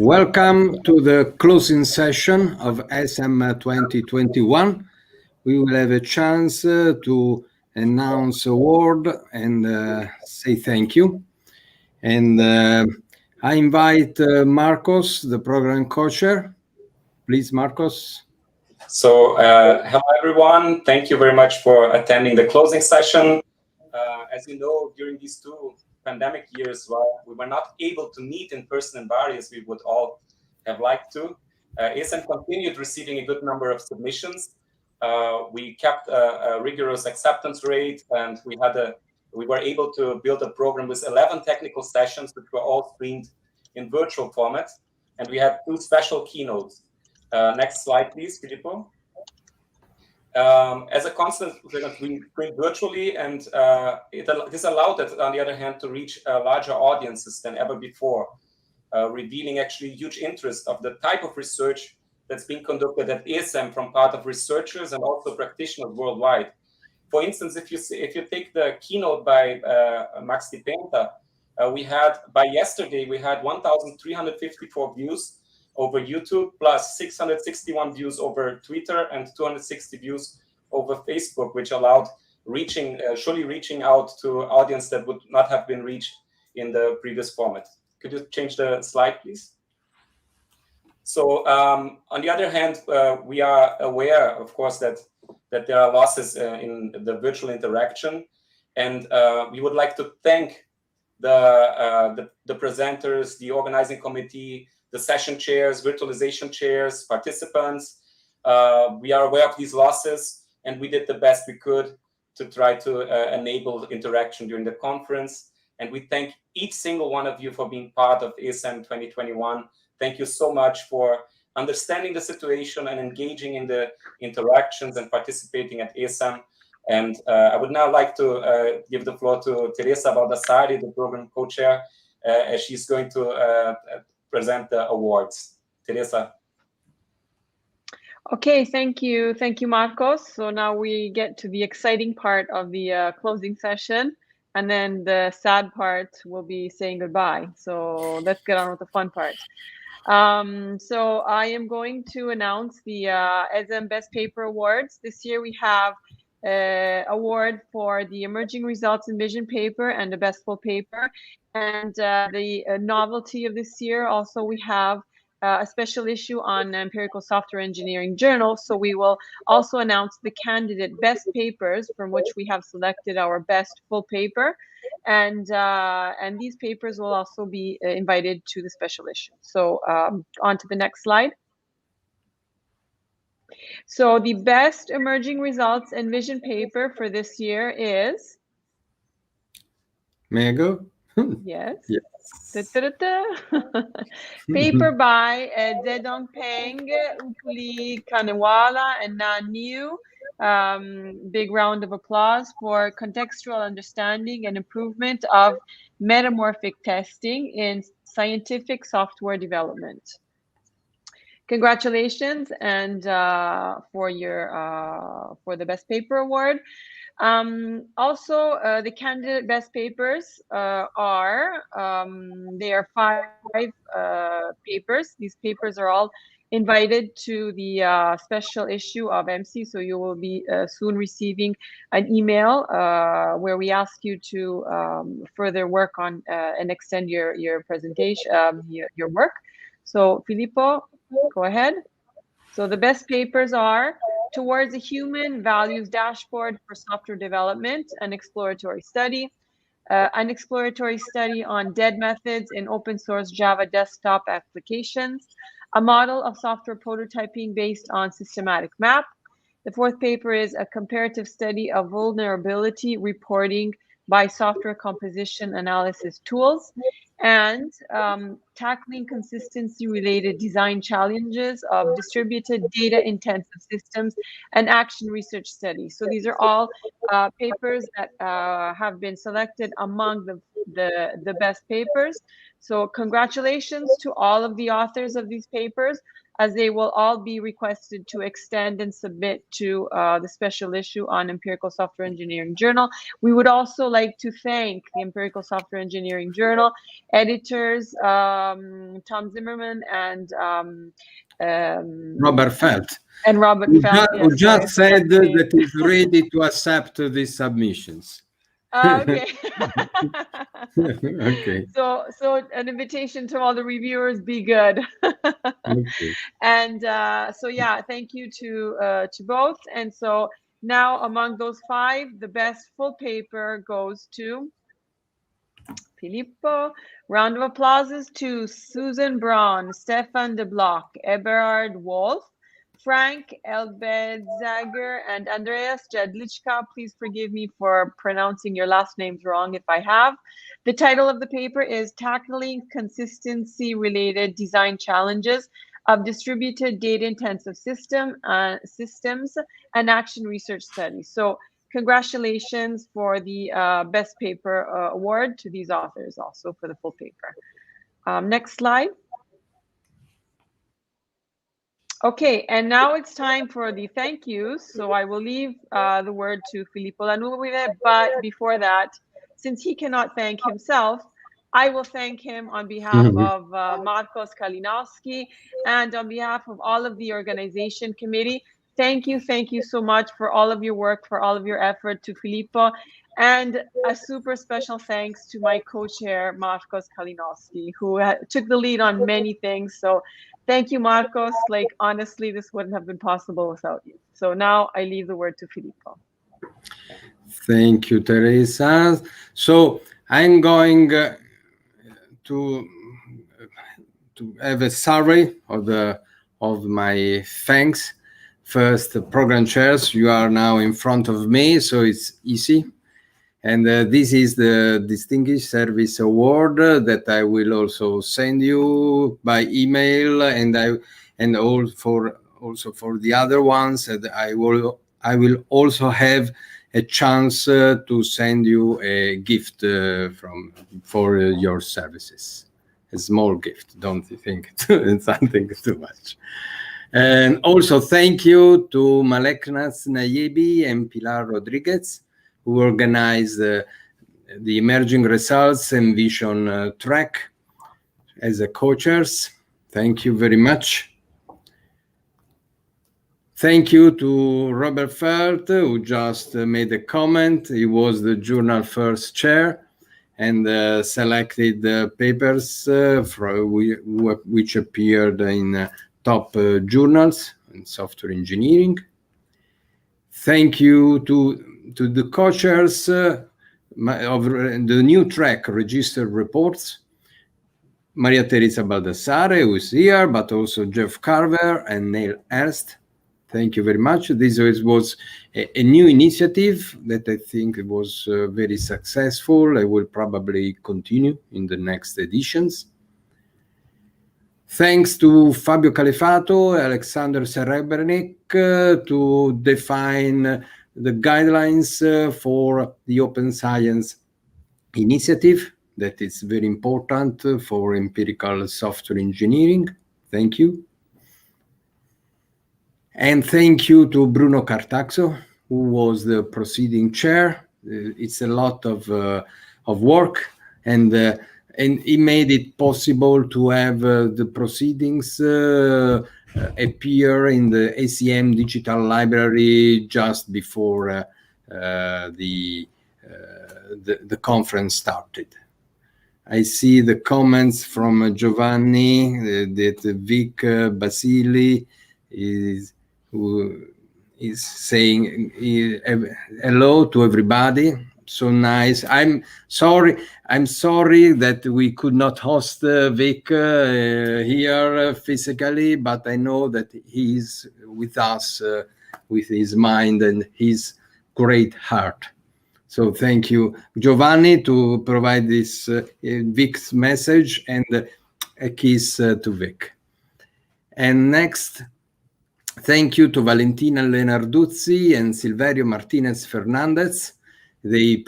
Welcome to the closing session of ESEM 2021. We will have a chance to announce award and say thank you. And I invite Marcos, the program co-chair. Please, Marcos. So, hello everyone. Thank you very much for attending the closing session. As you know, during these two pandemic years, while we were not able to meet in person in Bari as we would all have liked to, ESEM continued receiving a good number of submissions. We kept a rigorous acceptance rate, and we were able to build a program with 11 technical sessions, which were all streamed in virtual format, and we had 2 special keynotes. Next slide, please, Filippo. As a constant, we print virtually, and this allowed us, on the other hand, to reach larger audiences than ever before, revealing actually huge interest of the type of research that's being conducted at ESEM from part of researchers and also practitioners worldwide. For instance, if you take the keynote by Max Di Penta, by yesterday we had 1,354 views over YouTube, plus 661 views over Twitter and 260 views over Facebook, which allowed surely reaching out to audience that would not have been reached in the previous format. Could you change the slide, please? So on the other hand, we are aware, of course, that there are losses in the virtual interaction, and we would like to thank the presenters, the organizing committee, the session chairs, virtualization chairs, participants. We are aware of these losses, and we did the best we could to try to enable interaction during the conference. And we thank each single one of you for being part of ESEM 2021. Thank you so much for understanding the situation and engaging in the interactions and participating at ESEM. And I would now like to give the floor to Teresa Baldassari, the program co-chair, as she's going to present the awards. Teresa. Okay, thank you, Marcos. So now we get to the exciting part of the closing session, and then the sad part will be saying goodbye. So let's get on with the fun part. So I am going to announce the ESEM Best Paper Awards. This year we have award for the Emerging Results in Vision paper and the Best Full Paper. And the novelty of this year, also we have a special issue on Empirical Software Engineering Journal. So we will also announce the candidate best papers from which we have selected our best full paper. And these papers will also be invited to the special issue. So on to the next slide. So the best emerging results in vision paper for this year is... May I go? Yes. Yes. Paper by Zedong Peng, Upuli Kanewala, and Nan Niu. Big round of applause for contextual understanding and improvement of metamorphic testing in scientific software development. Congratulations, and for the best paper award. Also, the candidate best papers are 5 papers. These papers are all invited to the special issue of MC, so you will be soon receiving an email where we ask you to further work on and extend your presentation, your work. So Filippo, go ahead. So the best papers are Towards a Human Values Dashboard for Software Development, an exploratory study, an exploratory study on dead methods in open source Java desktop applications, a model of software prototyping based on systematic map. The 4th paper is a comparative study of vulnerability reporting by software composition analysis tools, and tackling consistency-related design challenges of distributed data-intensive systems and action research studies. So these are all papers that have been selected among the best papers. So congratulations to all of the authors of these papers. as they will all be requested to extend and submit to the special issue on Empirical Software Engineering Journal. We would also like to thank the Empirical Software Engineering Journal editors, Tom Zimmerman and Robert Felt. And Robert Felt, who just said that he's ready to accept these submissions. Okay. Okay. So an invitation to all the reviewers, be good. Okay. And so yeah, thank you to both. And so now among those 5, the best full paper goes to Filippo. Round of applauses to Susan Braun, Stefan de Block, Eberhard Wolf, Frank Elbedzager, and Andreas Jadlichka. Please forgive me for pronouncing your last names wrong if I have. The title of the paper is Tackling Consistency-Related Design Challenges of Distributed Data-Intensive Systems and Action Research Studies. So congratulations for the Best Paper Award to these authors also for the full paper. Next slide. Okay, and now it's time for the thank yous. So I will leave the word to Filippo Lanubile, but before that, since he cannot thank himself, I will thank him on behalf of Marcos Kalinowski and on behalf of all of the organization committee. Thank you so much for all of your work, for all of your effort to Filippo, and a super special thanks to my co-chair, Marcos Kalinowski, who took the lead on many things. So thank you, Marcos. Like, honestly, this wouldn't have been possible without you. So now I leave the word to Filippo. Thank you, Teresa. So I'm going to have a summary of my thanks. First, program chairs, you are now in front of me, so it's easy. And this is the Distinguished Service Award that I will also send you by email, and also for the other ones that I will also have a chance to send you a gift for your services. A small gift, don't you think it's something too much? And also thank you to Maleknas Nayebi and Pilar Rodriguez, who organized the Emerging Results and Vision track as a co-chairs. Thank you very much. Thank you to Robert Felt, who just made a comment. He was the journal first chair and selected the papers which appeared in top journals in software engineering. Thank you to the co-chairs of the new track registered reports, Maria Teresa Baldassare, who is here, but also Jeff Carver and Neil Ernst. Thank you very much. This was a new initiative that I think was very successful. I will probably continue in the next editions. Thanks to Fabio Calefato, Alexander Serebrenik to define the guidelines for the Open Science initiative that is very important for empirical software engineering. Thank you. And thank you to Bruno Cartaxo, who was the Proceedings Chair. It's a lot of work, and he made it possible to have the proceedings appear in the ESEM digital library just before the conference started. I see the comments from Giovanni that Vic Basili who is saying hello to everybody. So nice. I'm sorry that we could not host Vic here physically, but I know that he's with us with his mind and his great heart. So thank you, Giovanni, to provide this Vic's message, and a kiss to Vic. And next, thank you to Valentina Lenarduzzi and Silverio Martinez Fernandez. They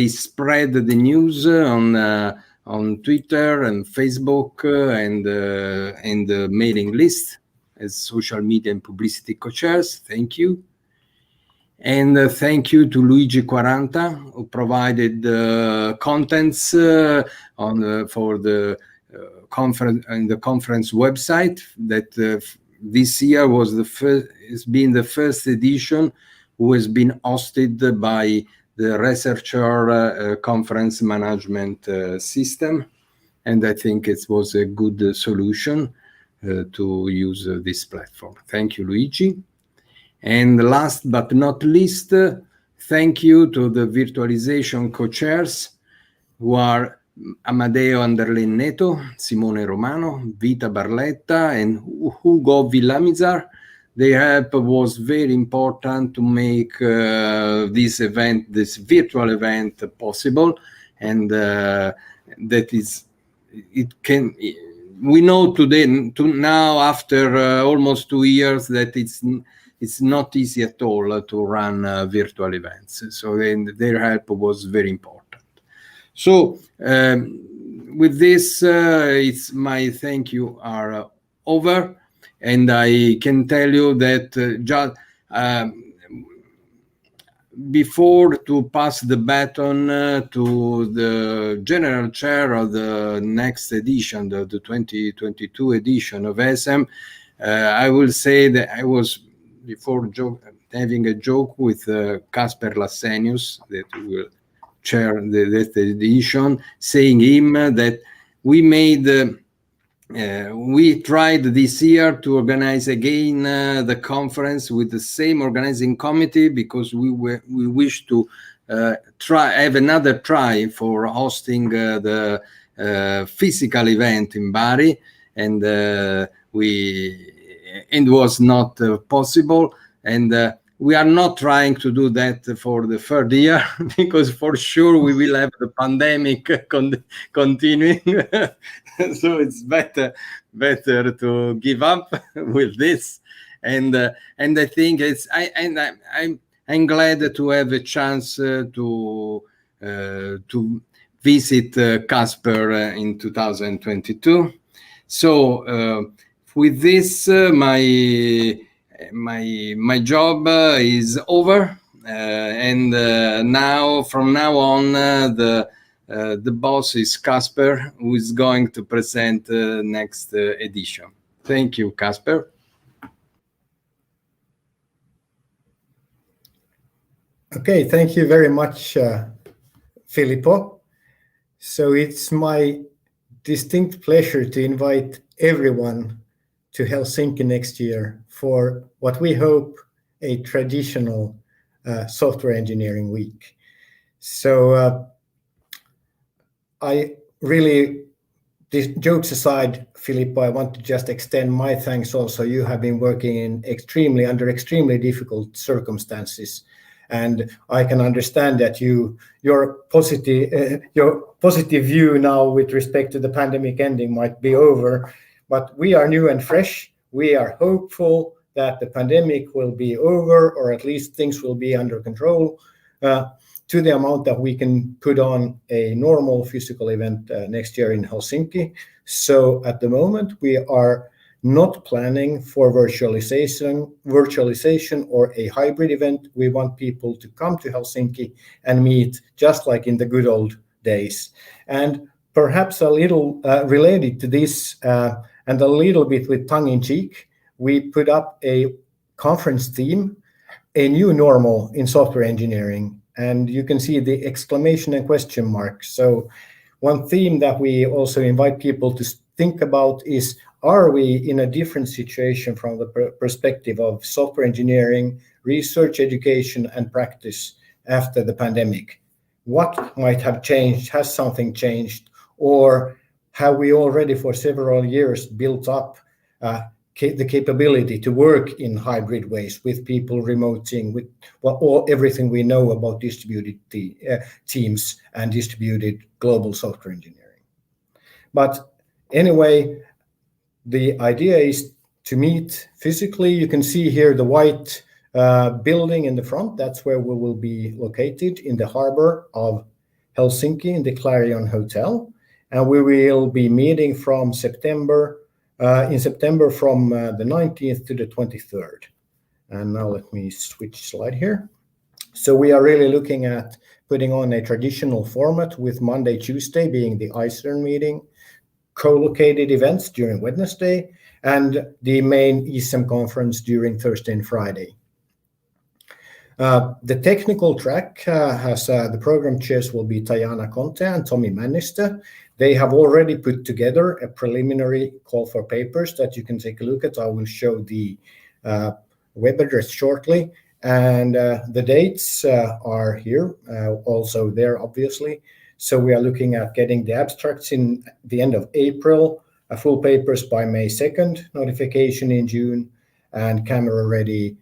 spread the news on Twitter and Facebook and the mailing list. as social media and publicity co-chairs. Thank you. And thank you to Luigi Quaranta, who provided contents for the conference and the conference website. That this year was the first. It's been the first edition, who has been hosted by the researcher conference management system, and I think it was a good solution to use this platform. Thank you, Luigi. And last but not least, thank you to the Virtualization Co-Chairs, who are Amadeo Anderlin Neto, Simone Romano, Vita Barletta, and Hugo Villamizar. Their help was very important to make this event, this virtual event, possible. And that is, it can. We know today, now after almost 2 years, that it's not easy at all to run virtual events. So their help was very important. So with this, it's my thank you are over, and I can tell you that just before to pass the baton to the general chair of the next edition, the 2022 edition of ESEM, I will say that I was before having a joke with Casper Lassenius, that will chair that edition, saying him that we made we tried this year to organize again the conference with the same organizing committee, because we wish to have another try for hosting the physical event in Bari, and it was not possible, and we are not trying to do that for the third year, because for sure we will have the pandemic continuing. So it's better to give up with this, and I think I'm glad to have a chance to visit Casper in 2022. So with this, my job is over, and now from now on the boss is Casper, who is going to present next edition. Thank you, Casper. Okay, thank you very much, Filippo. So it's my distinct pleasure to invite everyone to Helsinki next year for what we hope a traditional software engineering week. So I really, jokes aside, Filippo, I want to just extend my thanks also. You have been working under extremely difficult circumstances, and I can understand that your positive view now with respect to the pandemic ending might be over, but we are new and fresh. We are hopeful that the pandemic will be over, or at least things will be under control to the amount that we can put on a normal physical event next year in Helsinki. So at the moment, we are not planning for virtualization or a hybrid event. We want people to come to Helsinki and meet just like in the good old days. And perhaps a little related to this, and a little bit with tongue-in-cheek, we put up a conference theme, a new normal in software engineering. And you can see the exclamation and question mark. So one theme that we also invite people to think about is, are we in a different situation from the perspective of software engineering, research, education, and practice after the pandemic? What might have changed? Has something changed? Or have we already for several years built up the capability to work in hybrid ways with people remoting, with everything we know about distributed teams and distributed global software engineering? But anyway, the idea is to meet physically. You can see here the white building in the front. That's where we will be located, in the harbor of Helsinki, in the Clarion Hotel. And we will be meeting from September in September from the 19th to the 23rd. And now let me switch slide here. So we are really looking at putting on a traditional format with Monday, Tuesday being the ICERN meeting, co-located events during Wednesday, and the main ESEM conference during Thursday and Friday. The technical track has the program chairs will be Tajana Conte and Tommy Mannister. They have already put together a preliminary call for papers that you can take a look at. I will show the web address shortly. And the dates are here, also there, obviously. So we are looking at getting the abstracts in the end of April, full papers by May 2nd, notification in June, and camera ready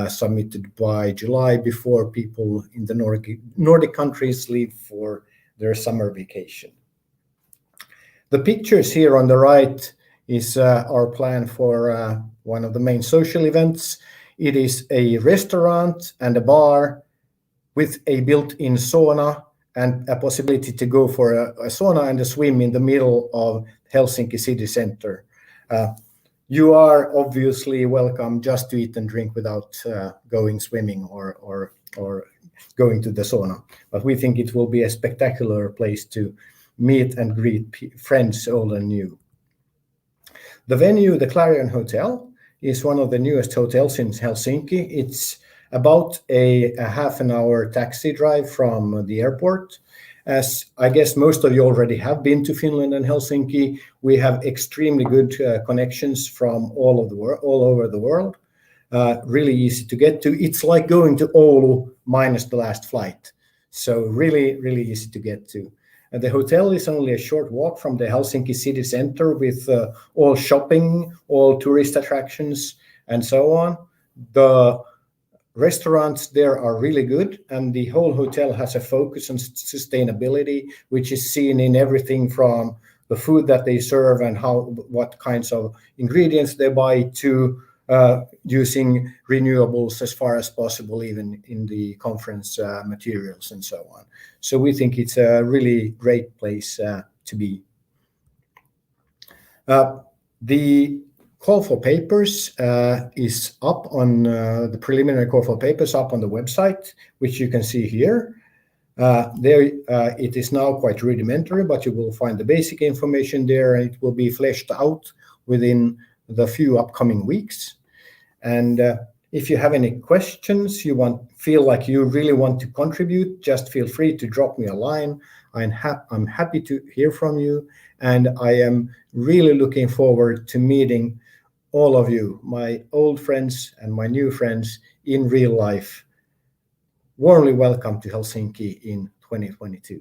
submitted by July before people in the Nordic countries leave for their summer vacation. The pictures here on the right is our plan for one of the main social events. It is a restaurant and a bar with a built-in sauna and a possibility to go for a sauna and a swim in the middle of Helsinki city center. You are obviously welcome just to eat and drink without going swimming or going to the sauna. But we think it will be a spectacular place to meet and greet friends, old and new. The venue, the Clarion Hotel, is one of the newest hotels in Helsinki. It's about a half an hour taxi drive from the airport. As I guess most of you already have been to Finland and Helsinki, we have extremely good connections from all over the world. Really easy to get to. It's like going to Oulu minus the last flight. So really, really easy to get to. And the hotel is only a short walk from the Helsinki city center with all shopping, all tourist attractions, and so on. The restaurants there are really good, and the whole hotel has a focus on sustainability, which is seen in everything from the food that they serve and what kinds of ingredients they buy to using renewables as far as possible, even in the conference materials and so on. So we think it's a really great place to be. The call for papers is up on the preliminary call for papers up on the website, which you can see here. It is now quite rudimentary, but you will find the basic information there, and it will be fleshed out within the few upcoming weeks. And if you have any questions, feel like you really want to contribute, just feel free to drop me a line. I'm happy to hear from you, and I am really looking forward to meeting all of you, my old friends and my new friends in real life. Warmly welcome to Helsinki in 2022.